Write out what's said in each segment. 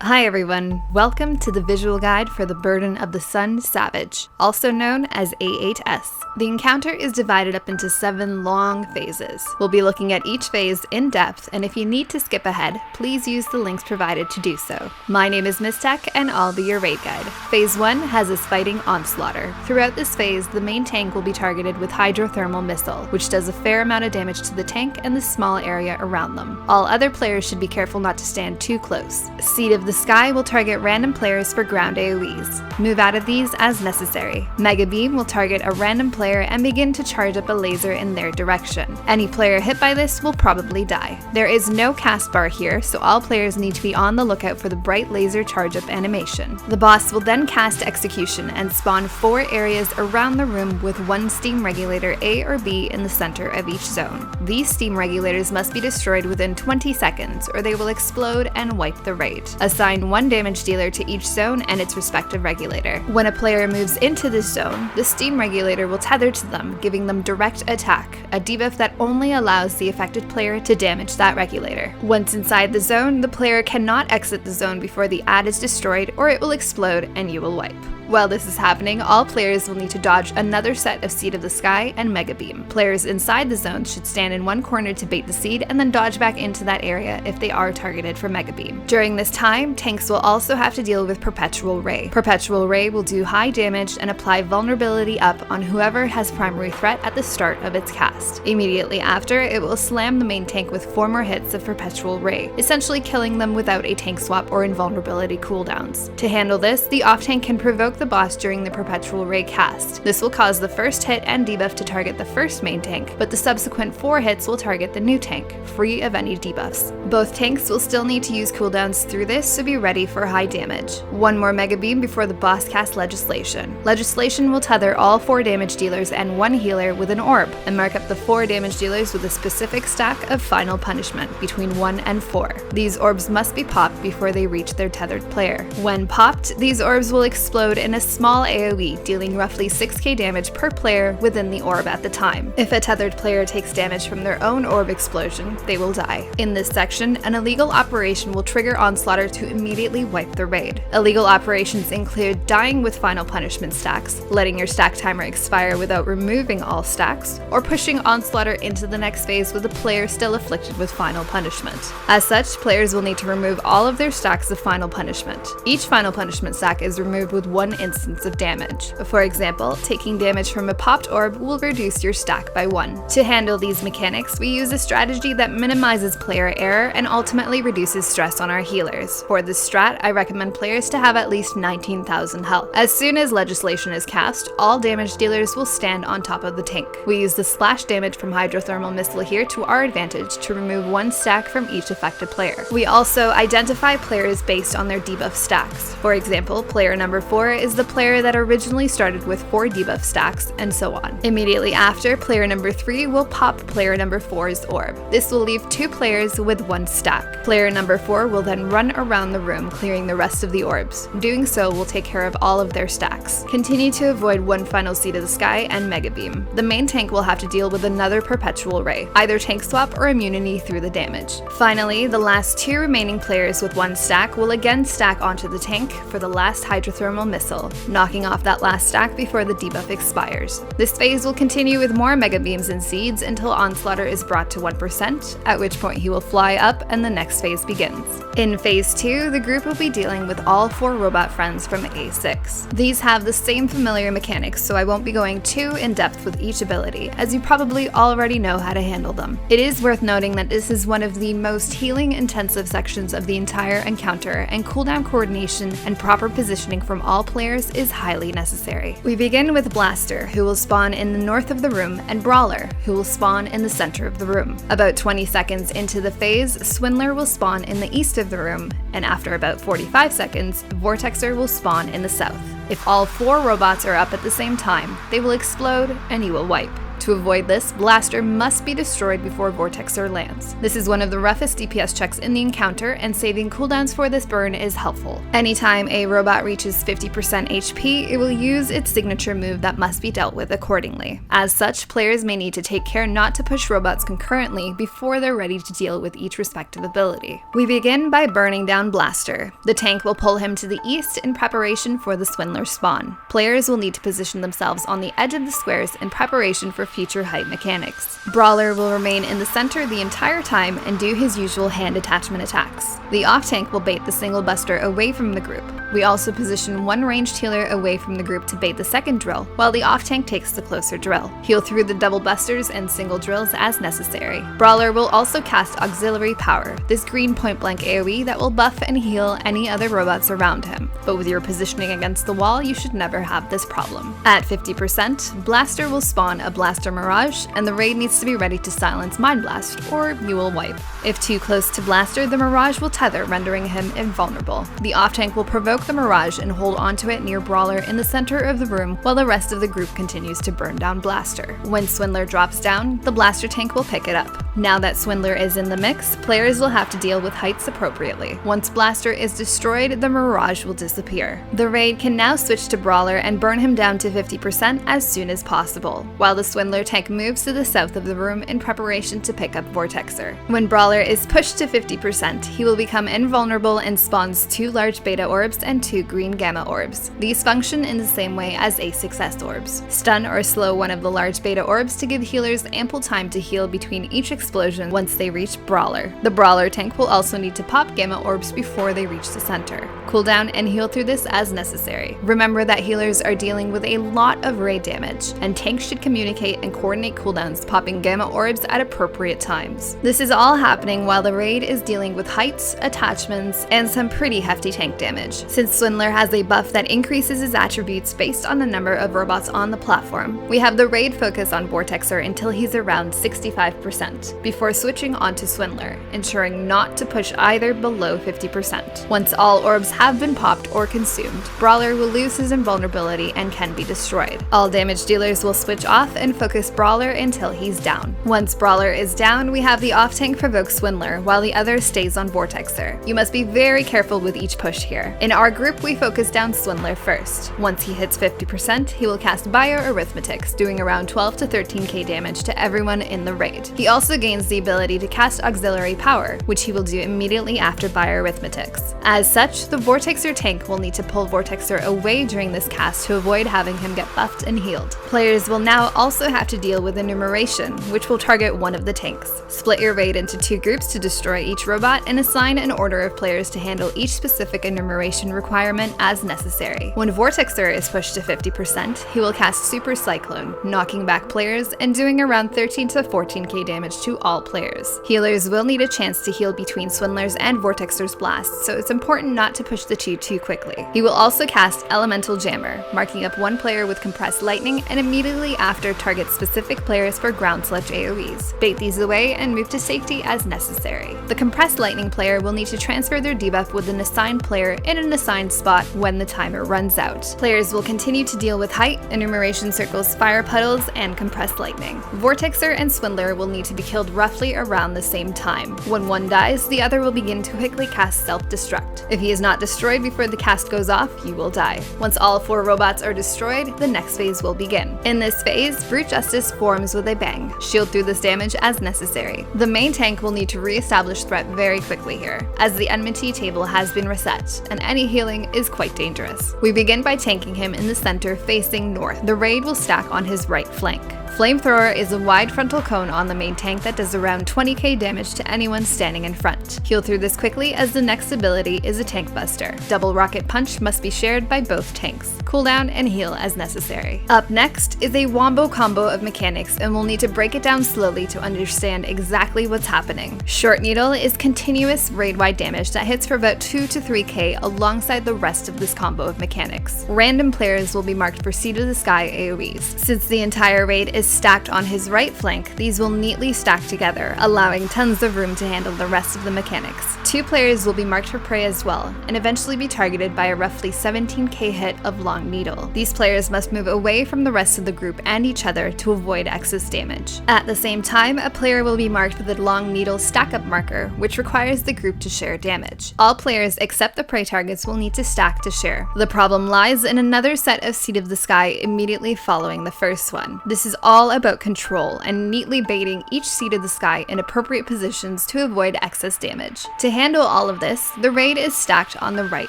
Hi everyone, welcome to the visual guide for the Burden of the Sun Savage, also known as A8S. The encounter is divided up into 7 long phases. We'll be looking at each phase in depth, and if you need to skip ahead, please use the links provided to do so. My name is Miss Tech, and I'll be your raid guide. Phase 1 has us fighting Onslaughter. Throughout this phase, the main tank will be targeted with Hydrothermal Missile, which does a fair amount of damage to the tank and the small area around them. All other players should be careful not to stand too close. Seed of the Sky will target random players for ground AoEs. Move out of these as necessary. Mega Beam will target a random player and begin to charge up a laser in their direction. Any player hit by this will probably die. There is no cast bar here, so all players need to be on the lookout for the bright laser charge up animation. The boss will then cast Execution and spawn 4 areas around the room with 1 steam regulator A or B in the center of each zone. These steam regulators must be destroyed within 20 seconds or they will explode and wipe the raid. Assign 1 damage dealer to each zone and its respective regulator. When a player moves into this zone, the steam regulator will tether to them, giving them direct attack, a debuff that only allows the affected player to damage that regulator. Once inside the zone, the player cannot exit the zone before the ad is destroyed or it will explode and you will wipe. While this is happening, all players will need to dodge another set of Seed of the Sky and Mega Beam. Players inside the zone should stand in one corner to bait the seed and then dodge back into that area if they are targeted for Mega Beam. During this time, tanks will also have to deal with Perpetual Ray. Perpetual Ray will do high damage and apply vulnerability up on whoever has primary threat at the start of its cast. Immediately after, it will slam the main tank with 4 more hits of Perpetual Ray, essentially killing them without a tank swap or invulnerability cooldowns. To handle this, the off-tank can provoke the boss during the Perpetual Ray cast. This will cause the first hit and debuff to target the first main tank, but the subsequent 4 hits will target the new tank, free of any debuffs. Both tanks will still need to use cooldowns through this, so be ready for high damage. 1 more Mega Beam before the boss casts Legislation. Legislation will tether all 4 damage dealers and 1 healer with an orb, and mark up the 4 damage dealers with a specific stack of Final Punishment between 1 and 4. These orbs must be popped before they reach their tethered player. When popped, these orbs will explode in a small AoE, dealing roughly 6k damage per player within the orb at the time. If a tethered player takes damage from their own orb explosion, they will die. In this section, an illegal operation will trigger Onslaughter to immediately wipe the raid. Illegal operations include dying with Final Punishment stacks, letting your stack timer expire without removing all stacks, or pushing Onslaughter into the next phase with a player still afflicted with Final Punishment. As such, players will need to remove all of their stacks of Final Punishment. Each Final Punishment stack is removed with 1 instance of damage. For example, taking damage from a popped orb will reduce your stack by 1. To handle these mechanics, we use a strategy that minimizes player error and ultimately reduces stress on our healers. For this strat, I recommend players to have at least 19,000 health. As soon as Legislation is cast, all damage dealers will stand on top of the tank. We use the splash damage from Hydrothermal Missile here to our advantage to remove 1 stack from each affected player. We also identify players based on their debuff stacks. For example, player number 4 is the player that originally started with 4 debuff stacks, and so on. Immediately after, player number 3 will pop player number 4's orb. This will leave 2 players with 1 stack. Player number 4 will then run around the room, clearing the rest of the orbs. Doing so will take care of all of their stacks. Continue to avoid 1 final Seed of the Sky and Mega Beam. The main tank will have to deal with another Perpetual Ray, either tank swap or immunity through the damage. Finally, the last 2 remaining players with 1 stack will again stack onto the tank for the last Hydrothermal Missile, knocking off that last stack before the debuff expires. This phase will continue with more Mega Beams and Seeds until Onslaughter is brought to 1%, at which point he will fly up and the next phase begins. In phase 2, the group will be dealing with all 4 robot friends from A6. These have the same familiar mechanics, so I won't be going too in-depth with each ability, as you probably already know how to handle them. It is worth noting that this is one of the most healing-intensive sections of the entire encounter, and cooldown coordination and proper positioning from all players is highly necessary. We begin with Blaster, who will spawn in the north of the room, and Brawler, who will spawn in the center of the room. About 20 seconds into the phase, Swindler will spawn in the east of the room, and after about 45 seconds, Vortexer will spawn in the south. If all 4 robots are up at the same time, they will explode and you will wipe. To avoid this, Blaster must be destroyed before Vortexer lands. This is one of the roughest DPS checks in the encounter, and saving cooldowns for this burn is helpful. Anytime a robot reaches 50% HP, it will use its signature move that must be dealt with accordingly. As such, players may need to take care not to push robots concurrently before they're ready to deal with each respective ability. We begin by burning down Blaster. The tank will pull him to the east in preparation for the Swindler spawn. Players will need to position themselves on the edge of the squares in preparation for future height mechanics. Brawler will remain in the center the entire time and do his usual hand attachment attacks. The off-tank will bait the single buster away from the group. We also position one ranged healer away from the group to bait the second drill, while the off-tank takes the closer drill. Heal through the double busters and single drills as necessary. Brawler will also cast Auxiliary Power, this green point-blank AoE that will buff and heal any other robots around him, but with your positioning against the wall, you should never have this problem. At 50%, Blaster will spawn a Blaster Mirage, and the raid needs to be ready to silence Mind Blast, or you will wipe. If too close to Blaster, the Mirage will tether, rendering him invulnerable. The off-tank will provoke the Mirage and hold onto it near Brawler in the center of the room while the rest of the group continues to burn down Blaster. When Swindler drops down, the Blaster tank will pick it up. Now that Swindler is in the mix, players will have to deal with heights appropriately. Once Blaster is destroyed, the Mirage will disappear. The raid can now switch to Brawler and burn him down to 50% as soon as possible, while the Swindler tank moves to the south of the room in preparation to pick up Vortexer. When Brawler is pushed to 50%, he will become invulnerable and spawns 2 large beta orbs and 2 green gamma orbs. These function in the same way as A6S orbs. Stun or slow one of the large beta orbs to give healers ample time to heal between each explosion once they reach Brawler. The Brawler tank will also need to pop gamma orbs before they reach the center. Cooldown and heal through this as necessary. Remember that healers are dealing with a lot of raid damage, and tanks should communicate and coordinate cooldowns, popping gamma orbs at appropriate times. This is all happening while the raid is dealing with heights, attachments, and some pretty hefty tank damage. Since Swindler has a buff that increases his attributes based on the number of robots on the platform, we have the raid focus on Vortexer until he's around 65%, before switching on to Swindler, ensuring not to push either below 50%. Once all orbs have been popped or consumed, Brawler will lose his invulnerability and can be destroyed. All damage dealers will switch off and focus Brawler until he's down. Once Brawler is down, we have the off-tank provoke Swindler, while the other stays on Vortexer. You must be very careful with each push here. In our group, we focus down Swindler first. Once he hits 50%, he will cast Bioarithmetics, doing around 12 to 13k damage to everyone in the raid. He also gains the ability to cast Auxiliary Power, which he will do immediately after Bioarithmetics. As such, the Vortexer tank will need to pull Vortexer away during this cast to avoid having him get buffed and healed. Players will now also have to deal with enumeration, which will target one of the tanks. Split your raid into 2 groups to destroy each robot and assign an order of players to handle each specific enumeration requirement as necessary. When Vortexer is pushed to 50%, he will cast Super Cyclone, knocking back players and doing around 13 to 14k damage to all players. Healers will need a chance to heal between Swindler's and Vortexer's blasts, so it's important not to push the 2 too quickly. He will also cast Elemental Jammer, marking up one player with Compressed Lightning and immediately after target specific players for Ground Sludge AoEs. Bait these away and move to safety as necessary. The Compressed Lightning player will need to transfer their debuff with an assigned player in an assigned spot when the timer runs out. Players will continue to deal with height, enumeration circles, fire puddles, and Compressed Lightning. Vortexer and Swindler will need to be killed roughly around the same time. When one dies, the other will begin to quickly cast Self-Destruct. If he is not destroyed before the cast goes off, you will die. Once all 4 robots are destroyed, the next phase will begin. In this phase, Brute Justice forms with a bang. Shield through this damage as necessary. The main tank will need to re-establish threat very quickly here, as the enmity table has been reset, and any healing is quite dangerous. We begin by tanking him in the center facing north. The raid will stack on his right flank. Flamethrower is a wide frontal cone on the main tank that does around 20k damage to anyone standing in front. Heal through this quickly as the next ability is a Tank Buster. Double Rocket Punch must be shared by both tanks. Cooldown and heal as necessary. Up next is a wombo combo of mechanics, and we'll need to break it down slowly to understand exactly what's happening. Short Needle is continuous raid-wide damage that hits for about 2 to 3k alongside the rest of this combo of mechanics. Random players will be marked for Sea to the Sky AoEs. Since the entire raid is is stacked on his right flank, these will neatly stack together, allowing tons of room to handle the rest of the mechanics. 2 players will be marked for prey as well, and eventually be targeted by a roughly 17k hit of Long Needle. These players must move away from the rest of the group and each other to avoid excess damage. At the same time, a player will be marked with a Long Needle stack-up marker, which requires the group to share damage. All players except the prey targets will need to stack to share. The problem lies in another set of Seed of the Sky immediately following the first one. This is all about control and neatly baiting each Seed of the Sky in appropriate positions to avoid excess damage. To handle all of this, the raid is stacked on the right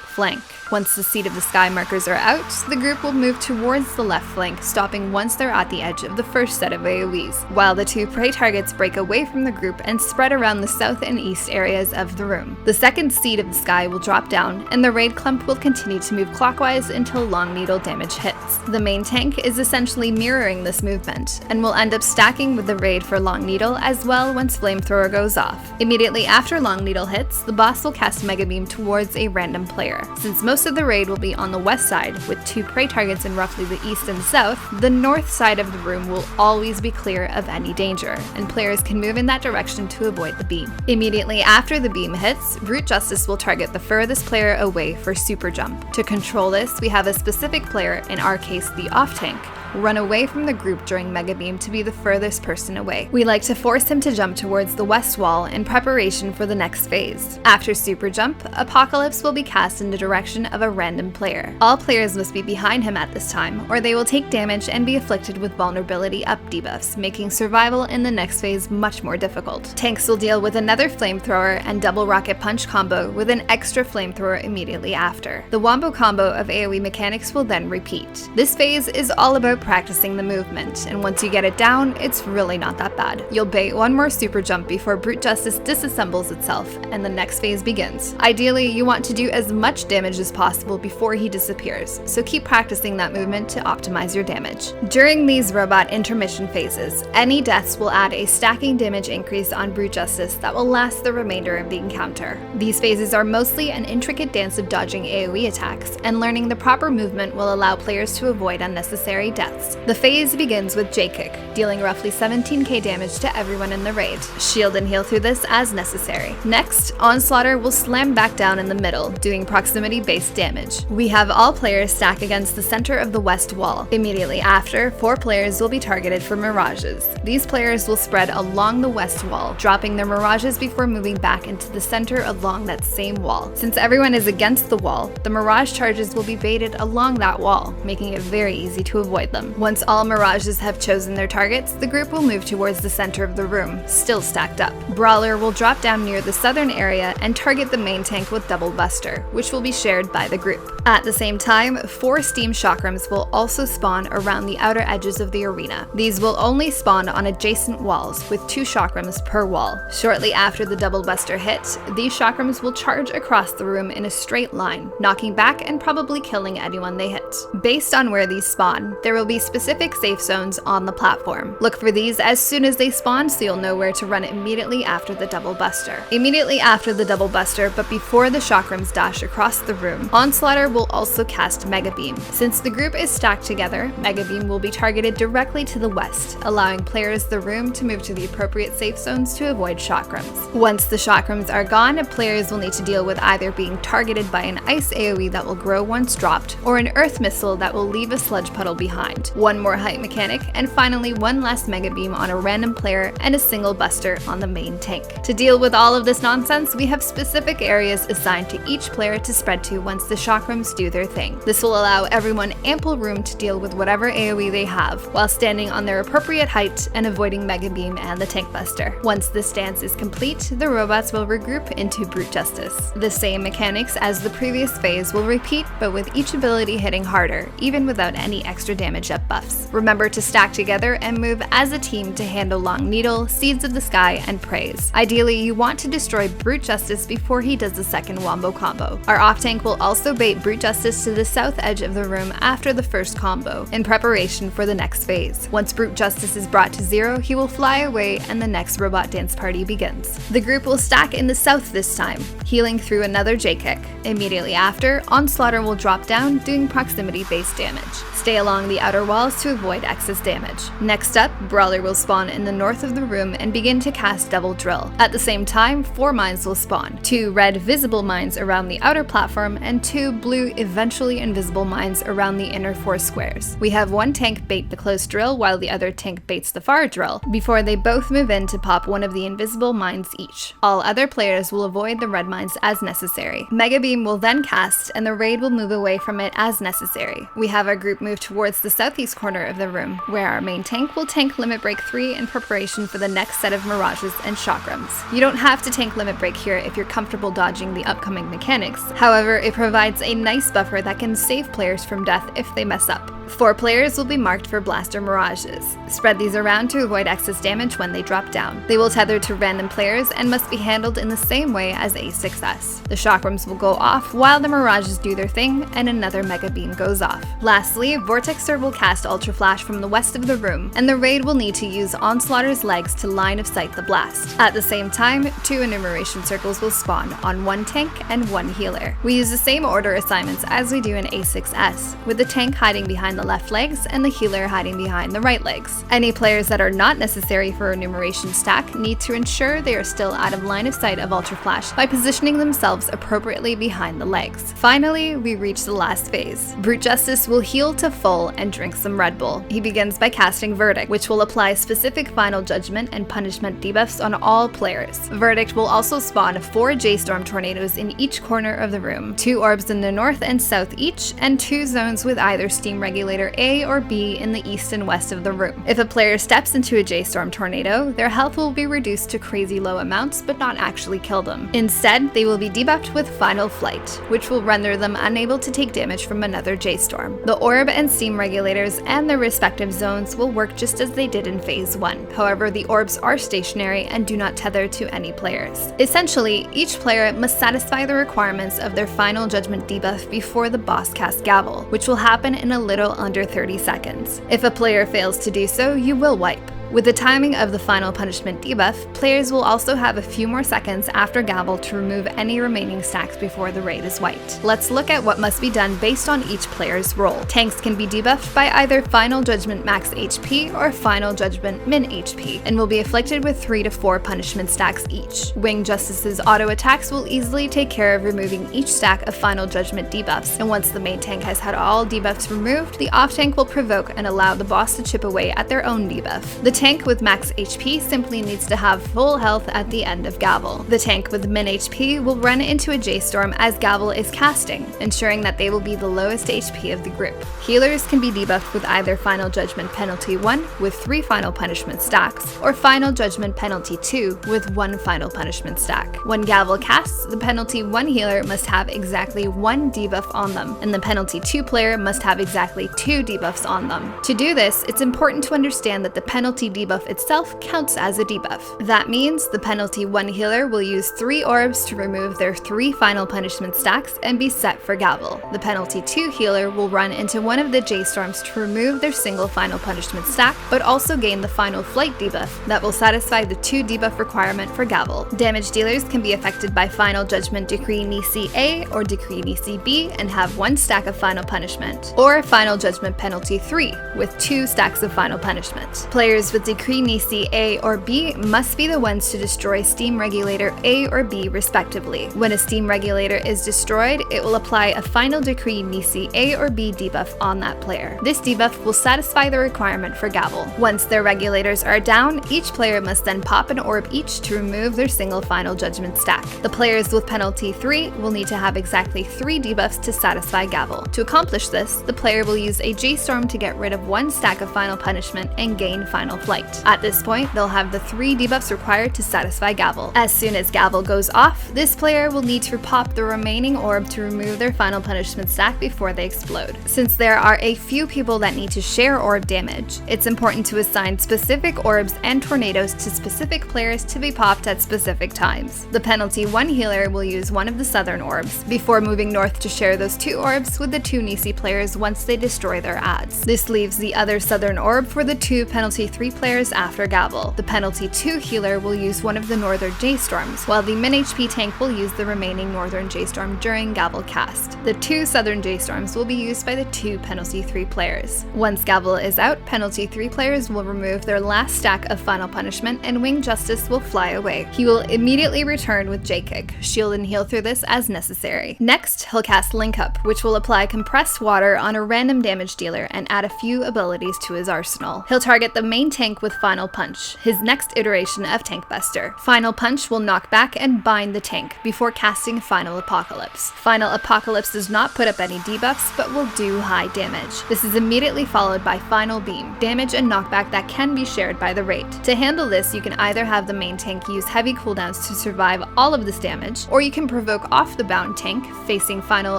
flank. Once the Seed of the Sky markers are out, the group will move towards the left flank, stopping once they're at the edge of the first set of AoEs, while the 2 prey targets break away from the group and spread around the south and east areas of the room. The second Seed of the Sky will drop down, and the raid clump will continue to move clockwise until Long Needle damage hits. The main tank is essentially mirroring this movement, and will end up stacking with the raid for Long Needle as well once Flamethrower goes off. Immediately after Long Needle hits, the boss will cast Mega Beam towards a random player. Since most of the raid will be on the west side, with 2 prey targets in roughly the east and south, the north side of the room will always be clear of any danger, and players can move in that direction to avoid the beam. Immediately after the beam hits, Brute Justice will target the furthest player away for Super Jump. To control this, we have a specific player, in our case the off tank, run away from the group during Mega Beam to be the furthest person away. We like to force him to jump towards the west wall in preparation for the next phase. After Super Jump, Apocalypse will be cast in the direction of a random player. All players must be behind him at this time, or they will take damage and be afflicted with vulnerability up debuffs, making survival in the next phase much more difficult. Tanks will deal with another Flamethrower and double Rocket Punch combo with an extra Flamethrower immediately after. The Wombo combo of AoE mechanics will then repeat. This phase is all about practicing the movement, and once you get it down, it's really not that bad. You'll bait one more Super Jump before Brute Justice disassembles itself, and the next phase begins. Ideally, you want to do as much damage as possible before he disappears, so keep practicing that movement to optimize your damage. During these robot intermission phases, any deaths will add a stacking damage increase on Brute Justice that will last the remainder of the encounter. These phases are mostly an intricate dance of dodging AoE attacks, and learning the proper movement will allow players to avoid unnecessary deaths. The phase begins with J-Kick, dealing roughly 17k damage to everyone in the raid. Shield and heal through this as necessary. Next, Onslaughter will slam back down in the middle, doing proximity-based damage. We have all players stack against the center of the west wall. Immediately after, 4 players will be targeted for Mirages. These players will spread along the west wall, dropping their Mirages before moving back into the center along that same wall. Since everyone is against the wall, the Mirage charges will be baited along that wall, making it very easy to avoid them. Once all Mirages have chosen their targets, the group will move towards the center of the room, still stacked up. Brawler will drop down near the southern area and target the main tank with Double Buster, which will be shared by the group. At the same time, 4 Steam Chakrams will also spawn around the outer edges of the arena. These will only spawn on adjacent walls, with 2 Chakrams per wall. Shortly after the Double Buster hit, these Chakrams will charge across the room in a straight line, knocking back and probably killing anyone they hit. Based on where these spawn, there will be specific safe zones on the platform. Look for these as soon as they spawn so you'll know where to run immediately after the Double Buster. Immediately after the Double Buster, but before the Chakrams dash across the room, Onslaughter will also cast Mega Beam. Since the group is stacked together, Mega Beam will be targeted directly to the west, allowing players the room to move to the appropriate safe zones to avoid Chakrams. Once the Chakrams are gone, players will need to deal with either being targeted by an ice AoE that will grow once dropped, or an earth missile that will leave a sludge puddle behind. One more height mechanic, and finally one last Mega Beam on a random player and a single buster on the main tank. To deal with all of this nonsense, we have specific areas assigned to each player to spread to once the Chakrams do their thing. This will allow everyone ample room to deal with whatever AoE they have, while standing on their appropriate height and avoiding Mega Beam and the tank buster. Once this dance is complete, the robots will regroup into Brute Justice. The same mechanics as the previous phase will repeat, but with each ability hitting harder, even without any extra damage up buffs. Remember to stack together and move as a team to handle Long Needle, Seeds of the Sky, and Praise. Ideally, you want to destroy Brute Justice before he does the second Wombo combo. Our off-tank will also bait Brute Justice to the south edge of the room after the first combo, in preparation for the next phase. Once Brute Justice is brought to 0, he will fly away and the next robot dance party begins. The group will stack in the south this time, healing through another J-Kick. Immediately after, Onslaughter will drop down, doing proximity-based damage. Stay along the outer outer walls to avoid excess damage. Next up, Brawler will spawn in the north of the room and begin to cast Double Drill. At the same time, 4 mines will spawn, 2 red visible mines around the outer platform and 2 blue eventually invisible mines around the inner 4 squares. We have one tank bait the close drill while the other tank baits the far drill, before they both move in to pop one of the invisible mines each. All other players will avoid the red mines as necessary. Mega Beam will then cast, and the raid will move away from it as necessary. We have our group move towards the southeast corner of the room, where our main tank will tank Limit Break 3 in preparation for the next set of Mirages and Chakrams. You don't have to tank Limit Break here if you're comfortable dodging the upcoming mechanics. However, it provides a nice buffer that can save players from death if they mess up. 4 players will be marked for Blaster Mirages. Spread these around to avoid excess damage when they drop down. They will tether to random players and must be handled in the same way as A6S. The Chakrams will go off while the Mirages do their thing and another Mega Beam goes off. Lastly, Vortexer will cast Ultra Flash from the west of the room, and the raid will need to use Onslaughter's legs to line of sight the blast. At the same time, 2 enumeration circles will spawn on 1 tank and 1 healer. We use the same order assignments as we do in A6S, with the tank hiding behind the left legs and the healer hiding behind the right legs. Any players that are not necessary for enumeration stack need to ensure they are still out of line of sight of Ultra Flash by positioning themselves appropriately behind the legs. Finally, we reach the last phase. Brute Justice will heal to full and drink some Red Bull. He begins by casting Verdict, which will apply specific Final Judgment and Punishment debuffs on all players. Verdict will also spawn 4 J-Storm tornadoes in each corner of the room, 2 orbs in the north and south each, and 2 zones with either Steam Regulator A or B in the east and west of the room. If a player steps into a J-Storm tornado, their health will be reduced to crazy low amounts but not actually kill them. Instead, they will be debuffed with Final Flight, which will render them unable to take damage from another J-Storm. The orb and steam regulators and their respective zones will work just as they did in Phase 1. However, the orbs are stationary and do not tether to any players. Essentially, each player must satisfy the requirements of their Final Judgment debuff before the boss casts Gavel, which will happen in a little under 30 seconds. If a player fails to do so, you will wipe. With the timing of the Final Punishment debuff, players will also have a few more seconds after Gavel to remove any remaining stacks before the raid is wiped. Let's look at what must be done based on each player's role. Tanks can be debuffed by either Final Judgment Max HP or Final Judgment Min HP, and will be afflicted with 3 to 4 punishment stacks each. Wing Justice's auto attacks will easily take care of removing each stack of Final Judgment debuffs, and once the main tank has had all debuffs removed, the off tank will provoke and allow the boss to chip away at their own debuff. The tank with max HP simply needs to have full health at the end of Gavel. The tank with min HP will run into a J-Storm as Gavel is casting, ensuring that they will be the lowest HP of the group. Healers can be debuffed with either Final Judgment Penalty 1 with 3 Final Punishment stacks, or Final Judgment Penalty 2 with 1 Final Punishment stack. When Gavel casts, the Penalty 1 healer must have exactly 1 debuff on them, and the Penalty 2 player must have exactly 2 debuffs on them. To do this, it's important to understand that the penalty debuff itself counts as a debuff. That means the Penalty 1 healer will use 3 orbs to remove their 3 Final Punishment stacks and be set for Gavel. The Penalty 2 healer will run into one of the J-Storms to remove their single Final Punishment stack, but also gain the Final Flight debuff that will satisfy the 2 debuff requirement for Gavel. Damage dealers can be affected by Final Judgment Decree Nisi A or Decree Nisi B and have 1 stack of Final Punishment, or Final Judgment Penalty 3 with 2 stacks of Final Punishment. Players with Decree Nisi A or B must be the ones to destroy Steam Regulator A or B respectively. When a Steam Regulator is destroyed, it will apply a Final Decree Nisi A or B debuff on that player. This debuff will satisfy the requirement for Gavel. Once their regulators are down, each player must then pop an orb each to remove their single Final Judgment stack. The players with Penalty 3 will need to have exactly 3 debuffs to satisfy Gavel. To accomplish this, the player will use a J-Storm to get rid of 1 stack of Final Punishment and gain Final Flight. At this point, they'll have the 3 debuffs required to satisfy Gavel. As soon as Gavel goes off, this player will need to pop the remaining orb to remove their Final Punishment stack before they explode. Since there are a few people that need to share orb damage, it's important to assign specific orbs and tornadoes to specific players to be popped at specific times. The Penalty 1 healer will use one of the southern orbs, before moving north to share those 2 orbs with the 2 Nisi players once they destroy their adds. This leaves the other southern orb for the 2 Penalty 3 players after GAVEL. The penalty 2 healer will use one of the Northern J-Storms, while the min-HP tank will use the remaining Northern J-Storm during GAVEL cast. The 2 Southern J-Storms will be used by the 2 penalty 3 players. Once GAVEL is out, penalty 3 players will remove their last stack of Final Punishment and Winged Justice will fly away. He will immediately return with J-Kick. Shield and heal through this as necessary. Next, he'll cast Link Up, which will apply compressed water on a random damage dealer and add a few abilities to his arsenal. He'll target the main tank with Final Punch, his next iteration of Tank Buster. Final Punch will knock back and bind the tank before casting Final Apocalypse. Final Apocalypse does not put up any debuffs, but will do high damage. This is immediately followed by Final Beam, damage and knockback that can be shared by the raid. To handle this, you can either have the main tank use heavy cooldowns to survive all of this damage, or you can provoke off the bound tank, facing Final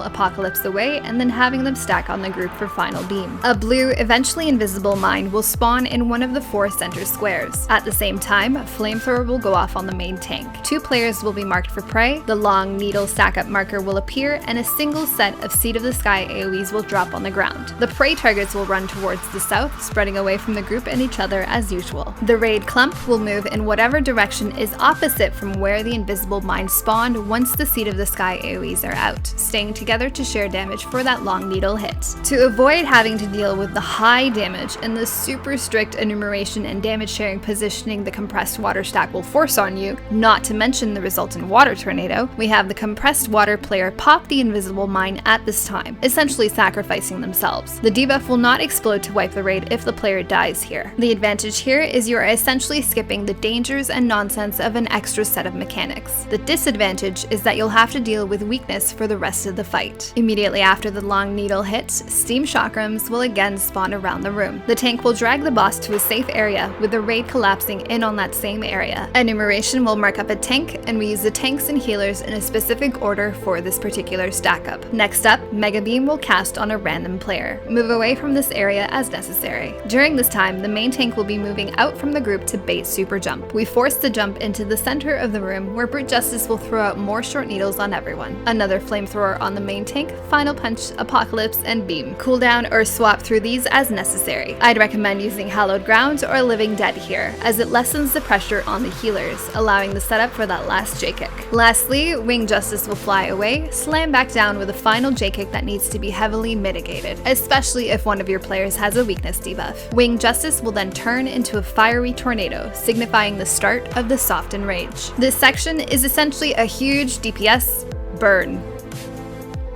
Apocalypse away and then having them stack on the group for Final Beam. A blue, eventually invisible mine will spawn in one of the 4 center squares. At the same time, a flamethrower will go off on the main tank. 2 players will be marked for prey, the long needle stack-up marker will appear, and a single set of Seed of the Sky AoEs will drop on the ground. The prey targets will run towards the south, spreading away from the group and each other as usual. The raid clump will move in whatever direction is opposite from where the invisible mine spawned once the Seed of the Sky AoEs are out, staying together to share damage for that long needle hit. To avoid having to deal with the high damage and the super strict enumeration and damage sharing positioning the compressed water stack will force on you, not to mention the resultant water tornado, we have the compressed water player pop the invisible mine at this time, essentially sacrificing themselves. The debuff will not explode to wipe the raid if the player dies here. The advantage here is you are essentially skipping the dangers and nonsense of an extra set of mechanics. The disadvantage is that you'll have to deal with weakness for the rest of the fight. Immediately after the long needle hits, Steam Chakrams will again spawn around the room. The tank will drag the boss to a safe area, with the raid collapsing in on that same area. Enumeration will mark up a tank, and we use the tanks and healers in a specific order for this particular stack up. Next up, Mega Beam will cast on a random player. Move away from this area as necessary. During this time, the main tank will be moving out from the group to bait Super Jump. We force the jump into the center of the room, where Brute Justice will throw out more short needles on everyone. Another flamethrower on the main tank, Final Punch, Apocalypse, and Beam. Cooldown or swap through these as necessary. I'd recommend using Hallowed Ground or Living Dead here, as it lessens the pressure on the healers, allowing the setup for that last J-Kick. Lastly, Winged Justice will fly away, slam back down with a final J-Kick that needs to be heavily mitigated, especially if one of your players has a weakness debuff. Winged Justice will then turn into a fiery tornado, signifying the start of the Soft Enrage. This section is essentially a huge DPS burn.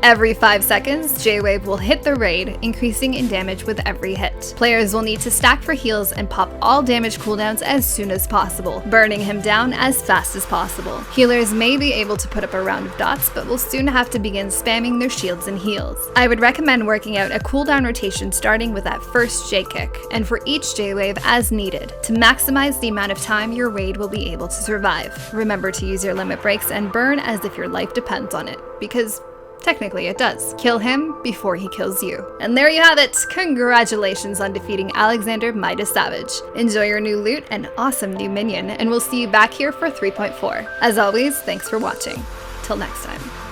Every 5 seconds, J-Wave will hit the raid, increasing in damage with every hit. Players will need to stack for heals and pop all damage cooldowns as soon as possible, burning him down as fast as possible. Healers may be able to put up a round of dots, but will soon have to begin spamming their shields and heals. I would recommend working out a cooldown rotation starting with that first J-Kick, and for each J-Wave as needed, to maximize the amount of time your raid will be able to survive. Remember to use your limit breaks and burn as if your life depends on it, because technically it does. Kill him before he kills you. And there you have it! Congratulations on defeating Alexander Midas Savage. Enjoy your new loot and awesome new minion, and we'll see you back here for 3.4. As always, thanks for watching. Till next time.